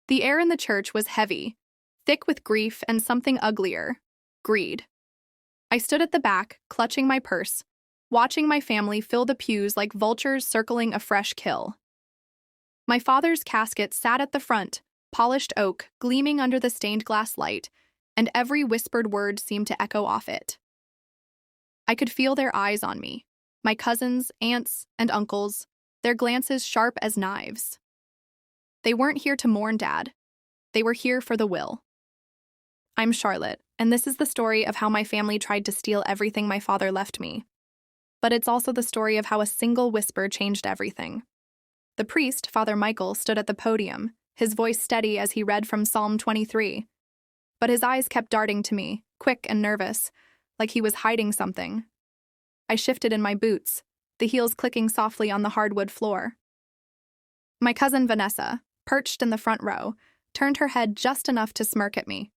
The air in the church was heavy, thick with grief and something uglier: greed. I stood at the back, clutching my purse, watching my family fill the pews like vultures circling a fresh kill. My father's casket sat at the front, polished oak, gleaming under the stained glass light, and every whispered word seemed to echo off it. I could feel their eyes on me, my cousins, aunts, and uncles, their glances sharp as knives. They weren't here to mourn Dad. They were here for the will. I'm Charlotte, and this is the story of how my family tried to steal everything my father left me. But it's also the story of how a single whisper changed everything. The priest, Father Michael, stood at the podium, his voice steady as he read from Psalm 23. But his eyes kept darting to me, quick and nervous, like he was hiding something. I shifted in my boots, the heels clicking softly on the hardwood floor. My cousin Vanessa, perched in the front row, turned her head just enough to smirk at me.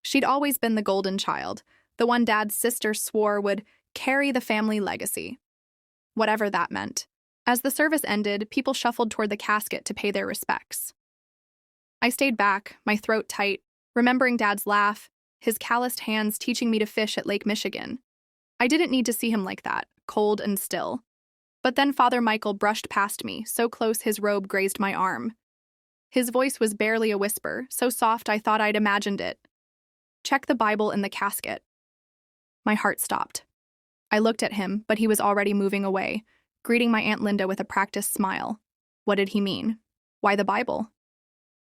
She'd always been the golden child, the one Dad's sister swore would carry the family legacy. Whatever that meant. As the service ended, people shuffled toward the casket to pay their respects. I stayed back, my throat tight, remembering Dad's laugh, his calloused hands teaching me to fish at Lake Michigan. I didn't need to see him like that, cold and still. But then Father Michael brushed past me, so close his robe grazed my arm. His voice was barely a whisper, so soft I thought I'd imagined it. Check the Bible in the casket. My heart stopped. I looked at him, but he was already moving away, greeting my Aunt Linda with a practiced smile. What did he mean? Why the Bible?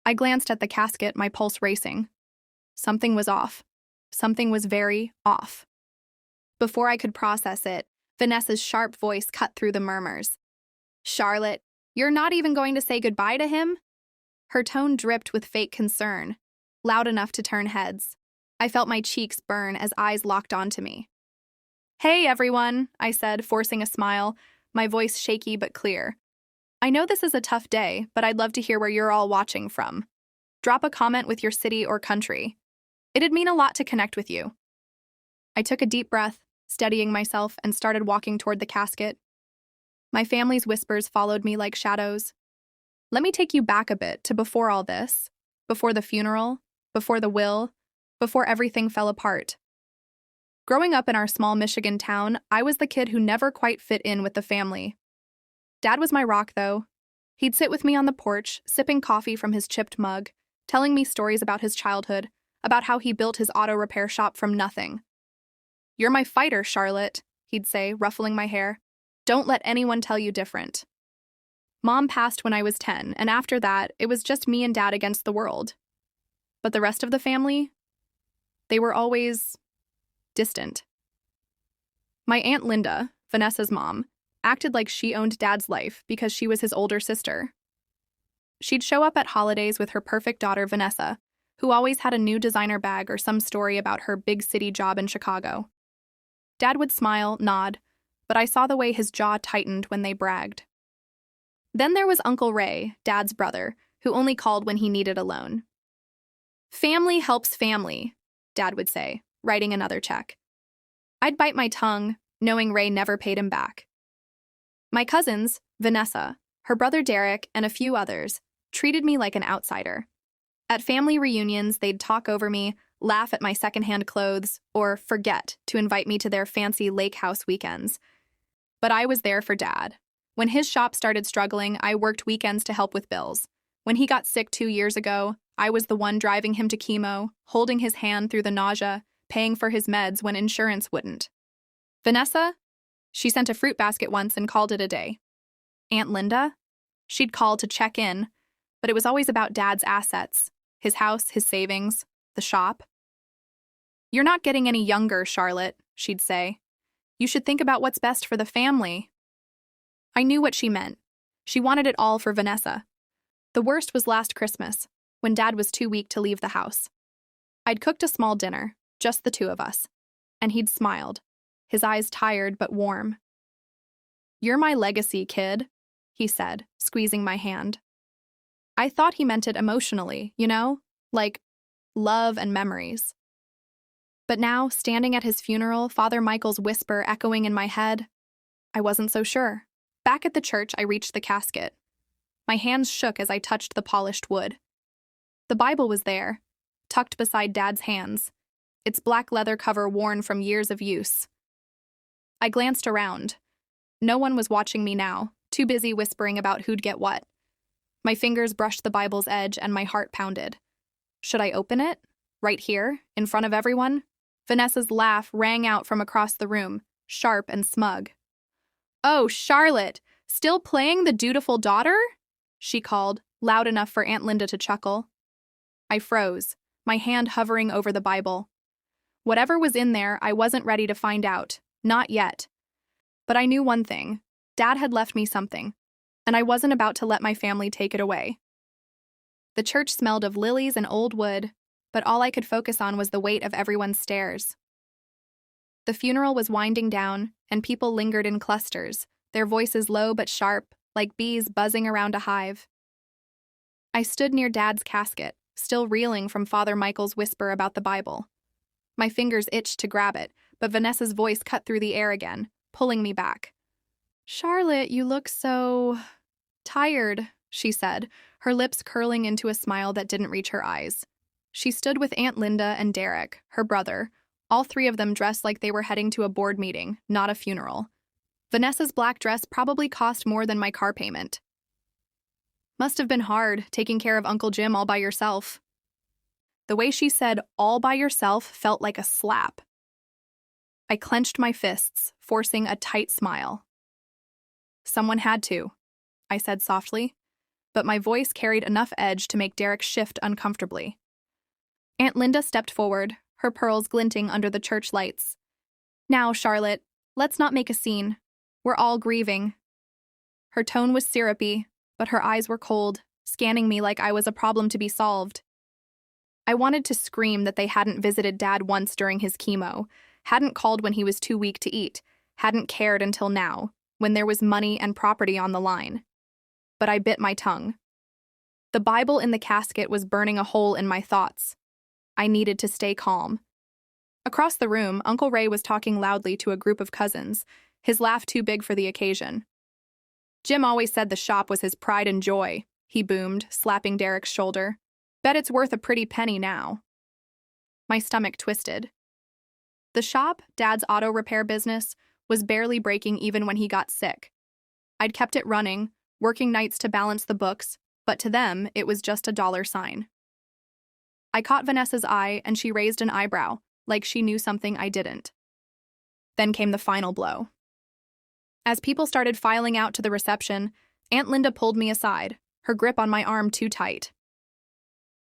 I glanced at the casket, my pulse racing. Something was off. Something was very off. Before I could process it, Vanessa's sharp voice cut through the murmurs. Charlotte, you're not even going to say goodbye to him? Her tone dripped with fake concern, loud enough to turn heads. I felt my cheeks burn as eyes locked onto me. Hey, everyone, I said, forcing a smile, my voice shaky but clear. I know this is a tough day, but I'd love to hear where you're all watching from. Drop a comment with your city or country. It'd mean a lot to connect with you. I took a deep breath, steadying myself, and started walking toward the casket. My family's whispers followed me like shadows. Let me take you back a bit to before all this, before the funeral, before the will, before everything fell apart. Growing up in our small Michigan town, I was the kid who never quite fit in with the family. Dad was my rock, though. He'd sit with me on the porch, sipping coffee from his chipped mug, telling me stories about his childhood, about how he built his auto repair shop from nothing. You're my fighter, Charlotte, he'd say, ruffling my hair. Don't let anyone tell you different. Mom passed when I was 10, and after that, it was just me and Dad against the world. But the rest of the family? They were always distant. My Aunt Linda, Vanessa's mom, acted like she owned Dad's life because she was his older sister. She'd show up at holidays with her perfect daughter, Vanessa, who always had a new designer bag or some story about her big city job in Chicago. Dad would smile, nod, but I saw the way his jaw tightened when they bragged. Then there was Uncle Ray, Dad's brother, who only called when he needed a loan. Family helps family, Dad would say, writing another check. I'd bite my tongue, knowing Ray never paid him back. My cousins, Vanessa, her brother Derek, and a few others, treated me like an outsider. At family reunions, they'd talk over me, laugh at my secondhand clothes, or forget to invite me to their fancy lake house weekends. But I was there for Dad. When his shop started struggling, I worked weekends to help with bills. When he got sick 2 years ago, I was the one driving him to chemo, holding his hand through the nausea, paying for his meds when insurance wouldn't. Vanessa? She sent a fruit basket once and called it a day. Aunt Linda? She'd call to check in, but it was always about Dad's assets, his house, his savings, the shop. You're not getting any younger, Charlotte, she'd say. You should think about what's best for the family. I knew what she meant. She wanted it all for Vanessa. The worst was last Christmas, when Dad was too weak to leave the house. I'd cooked a small dinner, just the two of us, and he'd smiled, his eyes tired but warm. You're my legacy, kid, he said, squeezing my hand. I thought he meant it emotionally, like love and memories. But now, standing at his funeral, Father Michael's whisper echoing in my head, I wasn't so sure. Back at the church, I reached the casket. My hands shook as I touched the polished wood. The Bible was there, tucked beside Dad's hands, its black leather cover worn from years of use. I glanced around. No one was watching me now, too busy whispering about who'd get what. My fingers brushed the Bible's edge and my heart pounded. Should I open it? Right here, in front of everyone? Vanessa's laugh rang out from across the room, sharp and smug. "Oh, Charlotte, still playing the dutiful daughter?" she called, loud enough for Aunt Linda to chuckle. I froze, my hand hovering over the Bible. Whatever was in there, I wasn't ready to find out. Not yet. But I knew one thing. Dad had left me something, and I wasn't about to let my family take it away. The church smelled of lilies and old wood, but all I could focus on was the weight of everyone's stares. The funeral was winding down, and people lingered in clusters, their voices low but sharp, like bees buzzing around a hive. I stood near Dad's casket, still reeling from Father Michael's whisper about the Bible. My fingers itched to grab it, but Vanessa's voice cut through the air again, pulling me back. "Charlotte, you look so tired," she said, her lips curling into a smile that didn't reach her eyes. She stood with Aunt Linda and Derek, her brother, all three of them dressed like they were heading to a board meeting, not a funeral. Vanessa's black dress probably cost more than my car payment. "Must have been hard, taking care of Uncle Jim all by yourself." The way she said "all by yourself" felt like a slap. I clenched my fists, forcing a tight smile. "Someone had to," I said softly, but my voice carried enough edge to make Derek shift uncomfortably. Aunt Linda stepped forward, her pearls glinting under the church lights. "Now, Charlotte, let's not make a scene. We're all grieving." Her tone was syrupy, but her eyes were cold, scanning me like I was a problem to be solved. I wanted to scream that they hadn't visited Dad once during his chemo, hadn't called when he was too weak to eat, hadn't cared until now, when there was money and property on the line. But I bit my tongue. The Bible in the casket was burning a hole in my thoughts. I needed to stay calm. Across the room, Uncle Ray was talking loudly to a group of cousins, his laugh too big for the occasion. "Jim always said the shop was his pride and joy," he boomed, slapping Derek's shoulder. "Bet it's worth a pretty penny now." My stomach twisted. The shop, Dad's auto repair business, was barely breaking even when he got sick. I'd kept it running, working nights to balance the books, but to them, it was just a dollar sign. I caught Vanessa's eye, and she raised an eyebrow, like she knew something I didn't. Then came the final blow. As people started filing out to the reception, Aunt Linda pulled me aside, her grip on my arm too tight.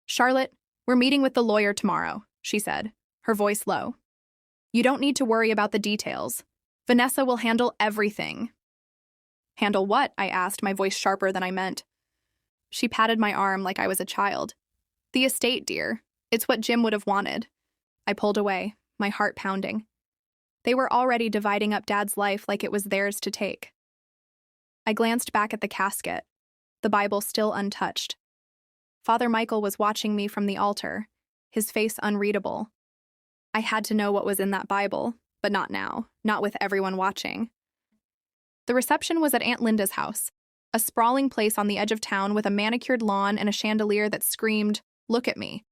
"Charlotte, we're meeting with the lawyer tomorrow," she said, her voice low. "You don't need to worry about the details. Vanessa will handle everything." "Handle what?" I asked, my voice sharper than I meant. She patted my arm like I was a child. "The estate, dear. It's what Jim would have wanted." I pulled away, my heart pounding. They were already dividing up Dad's life like it was theirs to take. I glanced back at the casket, the Bible still untouched. Father Michael was watching me from the altar, his face unreadable. I had to know what was in that Bible, but not now, not with everyone watching. The reception was at Aunt Linda's house, a sprawling place on the edge of town with a manicured lawn and a chandelier that screamed, "Look at me."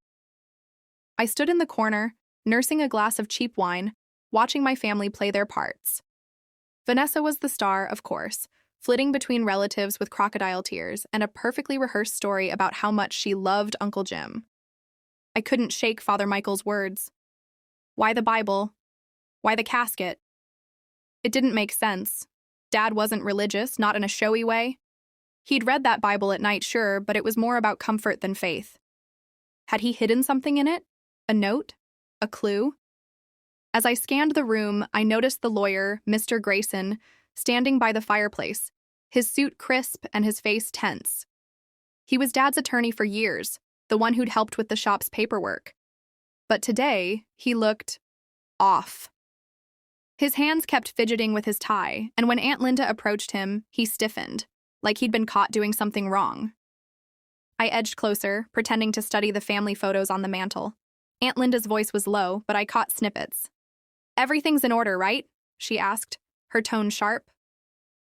I stood in the corner, nursing a glass of cheap wine, watching my family play their parts. Vanessa was the star, of course, flitting between relatives with crocodile tears and a perfectly rehearsed story about how much she loved Uncle Jim. I couldn't shake Father Michael's words. Why the Bible? Why the casket? It didn't make sense. Dad wasn't religious, not in a showy way. He'd read that Bible at night, sure, but it was more about comfort than faith. Had he hidden something in it? A note? A clue? As I scanned the room, I noticed the lawyer, Mr. Grayson, standing by the fireplace, his suit crisp and his face tense. He was Dad's attorney for years, the one who'd helped with the shop's paperwork. But today, he looked off. His hands kept fidgeting with his tie, and when Aunt Linda approached him, he stiffened, like he'd been caught doing something wrong. I edged closer, pretending to study the family photos on the mantel. Aunt Linda's voice was low, but I caught snippets. "Everything's in order, right?" she asked, her tone sharp.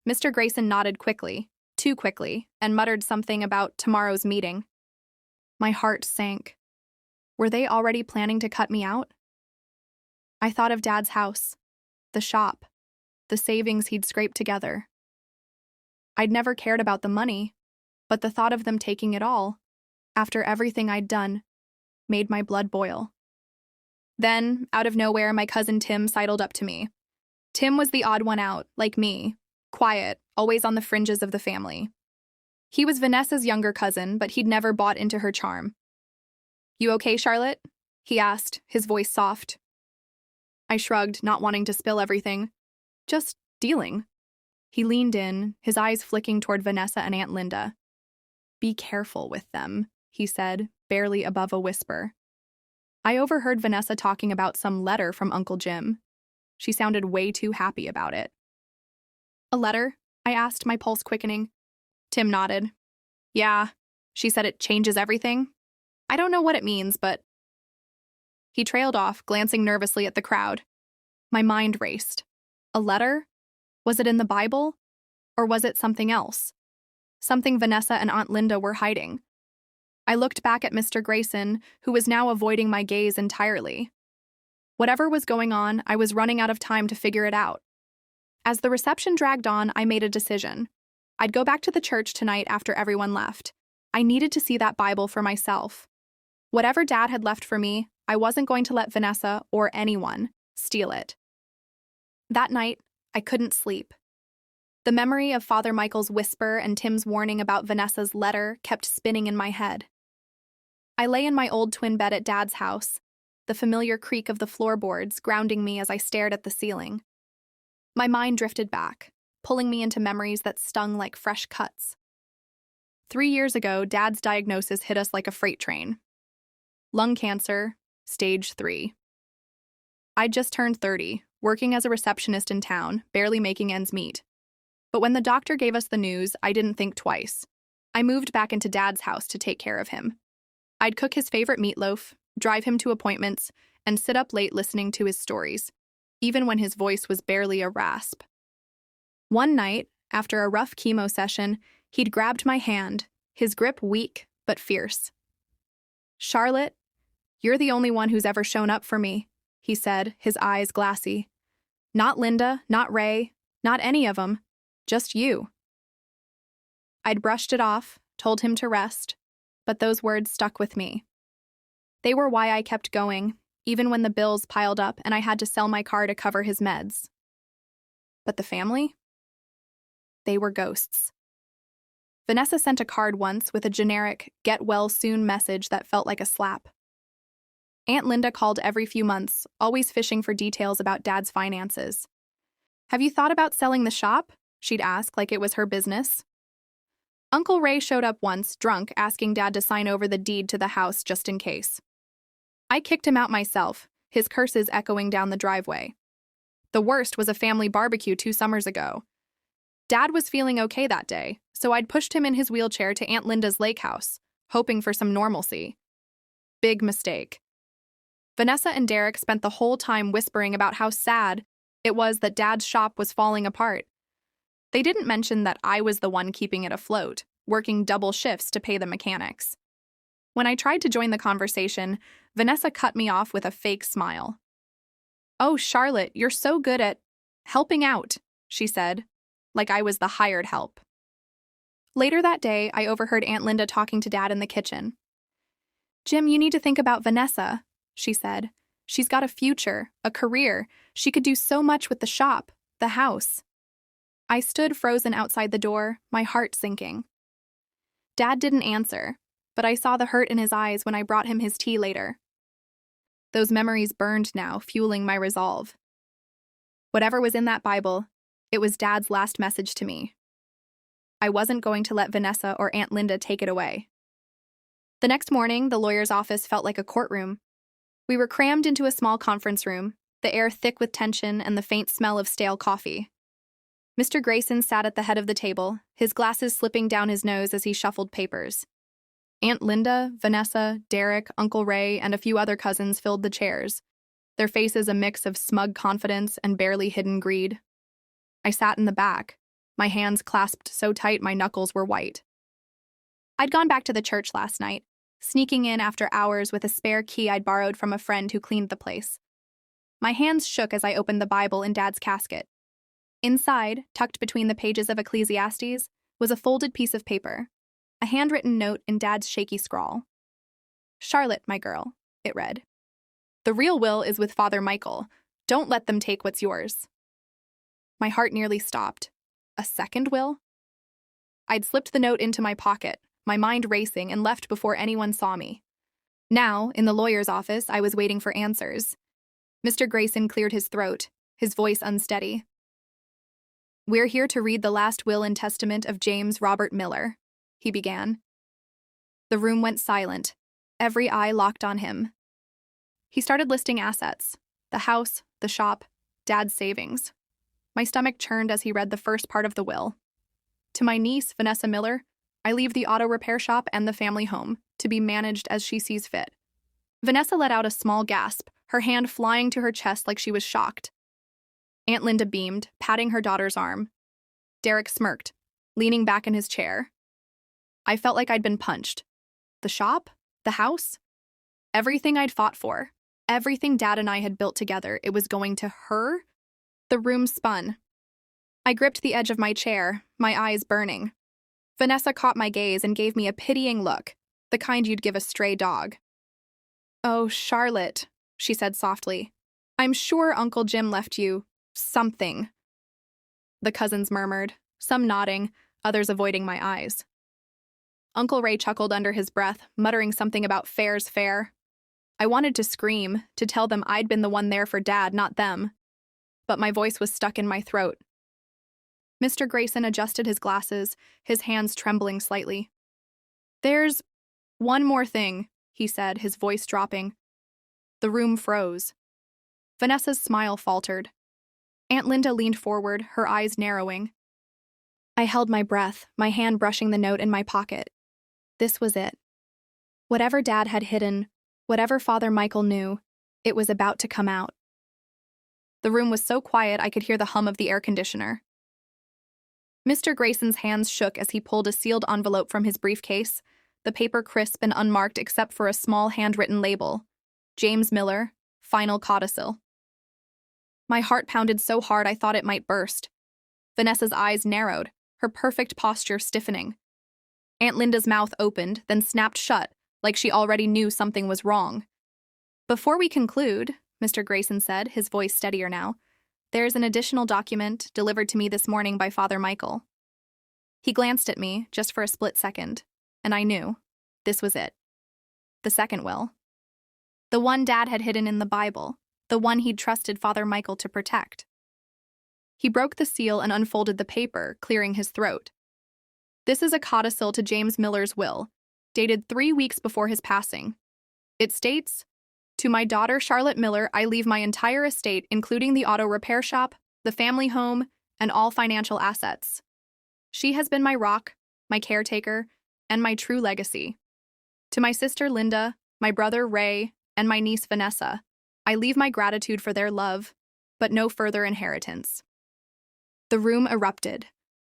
Mr. Grayson nodded quickly, too quickly, and muttered something about tomorrow's meeting. My heart sank. Were they already planning to cut me out? I thought of Dad's house, the shop, the savings he'd scraped together. I'd never cared about the money, but the thought of them taking it all, after everything I'd done, made my blood boil. Then, out of nowhere, my cousin Tim sidled up to me. Tim was the odd one out, like me, quiet, always on the fringes of the family. He was Vanessa's younger cousin, but he'd never bought into her charm. "You okay, Charlotte?" he asked, his voice soft. I shrugged, not wanting to spill everything. "Just dealing." He leaned in, his eyes flicking toward Vanessa and Aunt Linda. "Be careful with them," he said, barely above a whisper. I overheard Vanessa talking about some letter from Uncle Jim. She sounded way too happy about it. "A letter?" I asked, my pulse quickening. Tim nodded. "Yeah, she said it changes everything. I don't know what it means, but..." He trailed off, glancing nervously at the crowd. My mind raced. A letter? Was it in the Bible? Or was it something else? Something Vanessa and Aunt Linda were hiding. I looked back at Mr. Grayson, who was now avoiding my gaze entirely. Whatever was going on, I was running out of time to figure it out. As the reception dragged on, I made a decision. I'd go back to the church tonight after everyone left. I needed to see that Bible for myself. Whatever Dad had left for me, I wasn't going to let Vanessa or anyone steal it. That night, I couldn't sleep. The memory of Father Michael's whisper and Tim's warning about Vanessa's letter kept spinning in my head. I lay in my old twin bed at Dad's house, the familiar creak of the floorboards grounding me as I stared at the ceiling. My mind drifted back, pulling me into memories that stung like fresh cuts. 3 years ago, Dad's diagnosis hit us like a freight train. Lung cancer, stage 3. I'd just turned 30, working as a receptionist in town, barely making ends meet. But when the doctor gave us the news, I didn't think twice. I moved back into Dad's house to take care of him. I'd cook his favorite meatloaf, drive him to appointments, and sit up late listening to his stories, even when his voice was barely a rasp. One night, after a rough chemo session, he'd grabbed my hand, his grip weak but fierce. "Charlotte, you're the only one who's ever shown up for me," he said, his eyes glassy. "Not Linda, not Ray, not any of them. Just you." I'd brushed it off, told him to rest, but those words stuck with me. They were why I kept going, even when the bills piled up and I had to sell my car to cover his meds. But the family? They were ghosts. Vanessa sent a card once with a generic "get well soon" message that felt like a slap. Aunt Linda called every few months, always fishing for details about Dad's finances. "Have you thought about selling the shop?" she'd ask, like it was her business. Uncle Ray showed up once, drunk, asking Dad to sign over the deed to the house just in case. I kicked him out myself, his curses echoing down the driveway. The worst was a family barbecue 2 summers ago. Dad was feeling okay that day, so I'd pushed him in his wheelchair to Aunt Linda's lake house, hoping for some normalcy. Big mistake. Vanessa and Derek spent the whole time whispering about how sad it was that Dad's shop was falling apart. They didn't mention that I was the one keeping it afloat, working double shifts to pay the mechanics. When I tried to join the conversation, Vanessa cut me off with a fake smile. "Oh, Charlotte, you're so good at helping out," she said, like I was the hired help. Later that day, I overheard Aunt Linda talking to Dad in the kitchen. "Jim, you need to think about Vanessa," she said. "She's got a future, a career. She could do so much with the shop, the house." I stood frozen outside the door, my heart sinking. Dad didn't answer, but I saw the hurt in his eyes when I brought him his tea later. Those memories burned now, fueling my resolve. Whatever was in that Bible, it was Dad's last message to me. I wasn't going to let Vanessa or Aunt Linda take it away. The next morning, the lawyer's office felt like a courtroom. We were crammed into a small conference room, the air thick with tension and the faint smell of stale coffee. Mr. Grayson sat at the head of the table, his glasses slipping down his nose as he shuffled papers. Aunt Linda, Vanessa, Derek, Uncle Ray, and a few other cousins filled the chairs, their faces a mix of smug confidence and barely hidden greed. I sat in the back, my hands clasped so tight my knuckles were white. I'd gone back to the church last night, sneaking in after hours with a spare key I'd borrowed from a friend who cleaned the place. My hands shook as I opened the Bible in Dad's casket. Inside, tucked between the pages of Ecclesiastes, was a folded piece of paper, a handwritten note in Dad's shaky scrawl. "Charlotte, my girl," it read. "The real will is with Father Michael. Don't let them take what's yours." My heart nearly stopped. A second will? I'd slipped the note into my pocket, my mind racing, and left before anyone saw me. Now, in the lawyer's office, I was waiting for answers. Mr. Grayson cleared his throat, his voice unsteady. "We're here to read the last will and testament of James Robert Miller," he began. The room went silent, every eye locked on him. He started listing assets: the house, the shop, Dad's savings. My stomach churned as he read the first part of the will. "To my niece, Vanessa Miller, I leave the auto repair shop and the family home, to be managed as she sees fit." Vanessa let out a small gasp, her hand flying to her chest like she was shocked. Aunt Linda beamed, patting her daughter's arm. Derek smirked, leaning back in his chair. I felt like I'd been punched. The shop? The house? Everything I'd fought for. Everything Dad and I had built together, it was going to her? The room spun. I gripped the edge of my chair, my eyes burning. Vanessa caught my gaze and gave me a pitying look, the kind you'd give a stray dog. "Oh, Charlotte," she said softly. "I'm sure Uncle Jim left you something." The cousins murmured, some nodding, others avoiding my eyes. Uncle Ray chuckled under his breath, muttering something about fair's fair. I wanted to scream, to tell them I'd been the one there for Dad, not them. But my voice was stuck in my throat. Mr. Grayson adjusted his glasses, his hands trembling slightly. "There's one more thing," he said, his voice dropping. The room froze. Vanessa's smile faltered. Aunt Linda leaned forward, her eyes narrowing. I held my breath, my hand brushing the note in my pocket. This was it. Whatever Dad had hidden, whatever Father Michael knew, it was about to come out. The room was so quiet I could hear the hum of the air conditioner. Mr. Grayson's hands shook as he pulled a sealed envelope from his briefcase, the paper crisp and unmarked except for a small handwritten label. James Miller, Final Codicil. My heart pounded so hard I thought it might burst. Vanessa's eyes narrowed, her perfect posture stiffening. Aunt Linda's mouth opened, then snapped shut, like she already knew something was wrong. "Before we conclude," Mr. Grayson said, his voice steadier now, "there's an additional document delivered to me this morning by Father Michael." He glanced at me, just for a split second, and I knew. This was it. The second will. The one Dad had hidden in the Bible, the one he'd trusted Father Michael to protect. He broke the seal and unfolded the paper, clearing his throat. This is a codicil to James Miller's will, dated 3 weeks before his passing. It states, "To my daughter Charlotte Miller, I leave my entire estate, including the auto repair shop, the family home, and all financial assets. She has been my rock, my caretaker, and my true legacy. To my sister Linda, my brother Ray, and my niece Vanessa, I leave my gratitude for their love, but no further inheritance." The room erupted.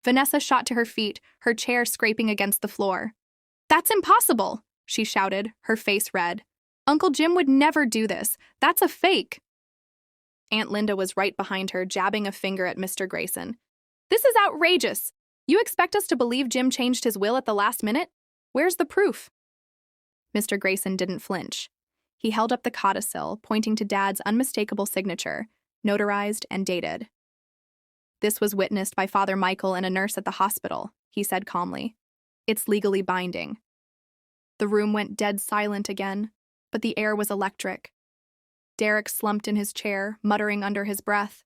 Vanessa shot to her feet, her chair scraping against the floor. "That's impossible!" she shouted, her face red. "Uncle Jim would never do this. That's a fake." Aunt Linda was right behind her, jabbing a finger at Mr. Grayson. "This is outrageous! You expect us to believe Jim changed his will at the last minute? Where's the proof?" Mr. Grayson didn't flinch. He held up the codicil, pointing to Dad's unmistakable signature, notarized and dated. "This was witnessed by Father Michael and a nurse at the hospital," he said calmly. "It's legally binding." The room went dead silent again, but the air was electric. Derek slumped in his chair, muttering under his breath.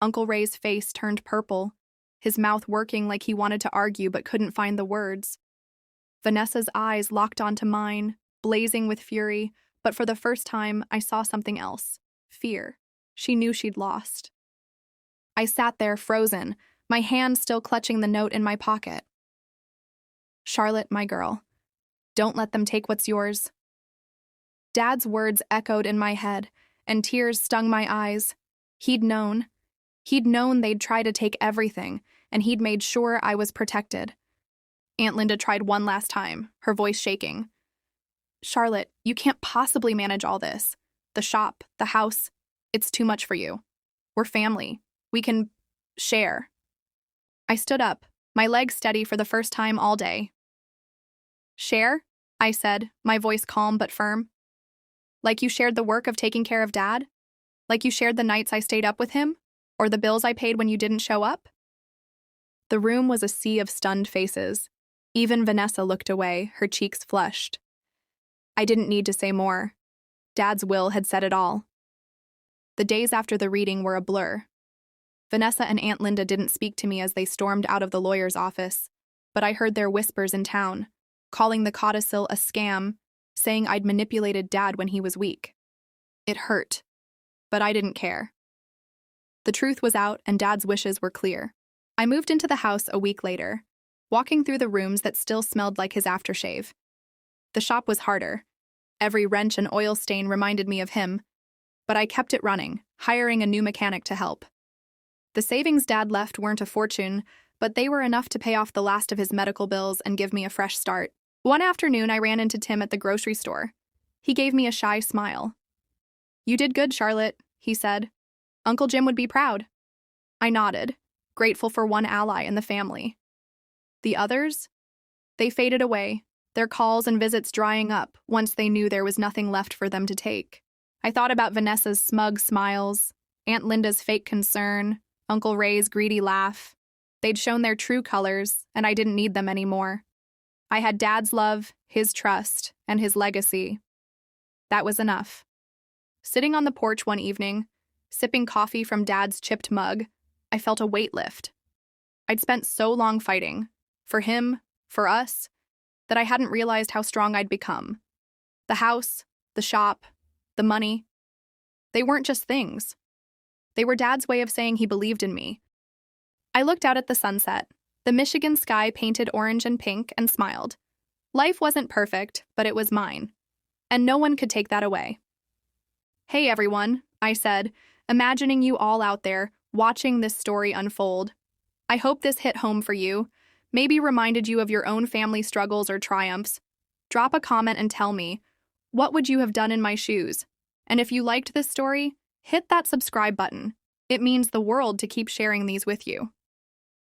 Uncle Ray's face turned purple, his mouth working like he wanted to argue but couldn't find the words. Vanessa's eyes locked onto mine, blazing with fury, but for the first time I saw something else. Fear. She knew she'd lost. I sat there, frozen, my hand still clutching the note in my pocket. "Charlotte, my girl, don't let them take what's yours." Dad's words echoed in my head, and tears stung my eyes. He'd known. He'd known they'd try to take everything, and he'd made sure I was protected. Aunt Linda tried one last time, her voice shaking. Charlotte, you can't possibly manage all this. The shop, the house, it's too much for you. We're family. We can share. I stood up, my legs steady for the first time all day. Share? I said, my voice calm but firm. Like you shared the work of taking care of Dad? Like you shared the nights I stayed up with him? Or the bills I paid when you didn't show up? The room was a sea of stunned faces. Even Vanessa looked away, her cheeks flushed. I didn't need to say more. Dad's will had said it all. The days after the reading were a blur. Vanessa and Aunt Linda didn't speak to me as they stormed out of the lawyer's office, but I heard their whispers in town, calling the codicil a scam, saying I'd manipulated Dad when he was weak. It hurt, but I didn't care. The truth was out and Dad's wishes were clear. I moved into the house a week later, walking through the rooms that still smelled like his aftershave. The shop was harder. Every wrench and oil stain reminded me of him, but I kept it running, hiring a new mechanic to help. The savings Dad left weren't a fortune, but they were enough to pay off the last of his medical bills and give me a fresh start. One afternoon, I ran into Tim at the grocery store. He gave me a shy smile. "You did good, Charlotte," he said. "Uncle Jim would be proud." I nodded, grateful for one ally in the family. The others? They faded away, their calls and visits drying up once they knew there was nothing left for them to take. I thought about Vanessa's smug smiles, Aunt Linda's fake concern, Uncle Ray's greedy laugh. They'd shown their true colors, and I didn't need them anymore. I had Dad's love, his trust, and his legacy. That was enough. Sitting on the porch one evening, sipping coffee from Dad's chipped mug, I felt a weight lift. I'd spent so long fighting, for him, for us, that I hadn't realized how strong I'd become. The house, the shop, the money. They weren't just things. They were Dad's way of saying he believed in me. I looked out at the sunset, the Michigan sky painted orange and pink, and smiled. Life wasn't perfect, but it was mine. And no one could take that away. "Hey everyone," I said, imagining you all out there, watching this story unfold. I hope this hit home for you, maybe reminded you of your own family struggles or triumphs. Drop a comment and tell me, what would you have done in my shoes? And if you liked this story, hit that subscribe button. It means the world to keep sharing these with you.